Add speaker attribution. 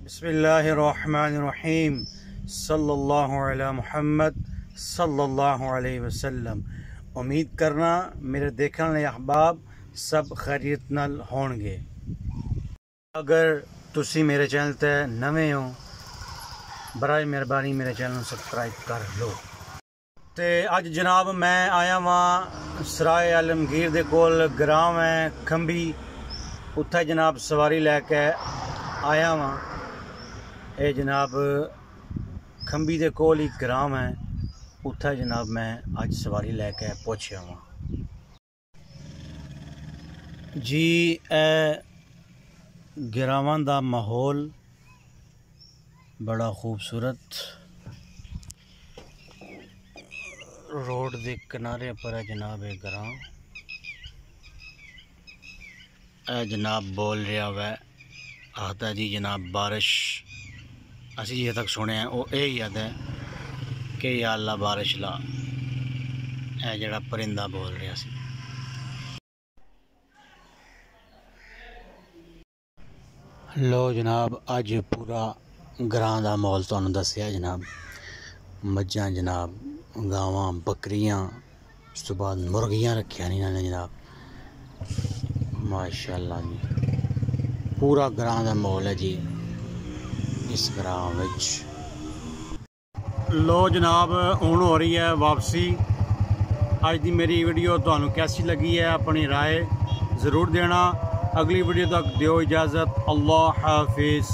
Speaker 1: बिस्मिल्लाहिर्रहमानिर्रहीम सल्लल्लाहु अला मुहम्मद सल्लल्लाहु अलैहि वसल्लम। उम्मीद करना मेरे देखने वाले अहबाब सब खैरियत नाल होणगे। अगर तुसी मेरे चैनल ते नवे हो बराए मेहरबानी मेरे चैनल को सब्सक्राइब कर लो। ते अज जनाब मैं आया वहाँ सराय आलमगीर दे कोल ग्राम है खंबी, उत्थे जनाब सवारी लैके आया वहाँ। ये जनाब खंबी दे कोल ही ग्राम है, उत्थे जनाब मैं अज सवारी लैके पहुंचा वहाँ जी। ग्रामां दा माहौल बड़ा खूबसूरत, रोड दे किनारे पर है जनाब एक ग्राम। जनाब बोल रहा वै आता जी जनाब बारिश असी जे तक सुने वो यही याद है कि या अल्लाह बारिश ला। ए जड़ा परिंदा बोल रहा सी। लो जनाब अज पूरा ग्रां दा माहौल तुहानू दस्सिया जनाब। मज्जां जनाब, गावां, बकरियां, उस तो बाद मुर्गियां रखिया ने इन्होंने जनाब। माशाअल्लाह जी पूरा ग्रां दा माहौल है जी इस ग्रां विच। लो जनाब हुण हो रही है वापसी। अज दी मेरी वीडियो तुहानू कैसी लगी है अपनी राय ज़रूर देना। अगली वीडियो तक दियो इजाज़त। अल्लाह हाफिज़।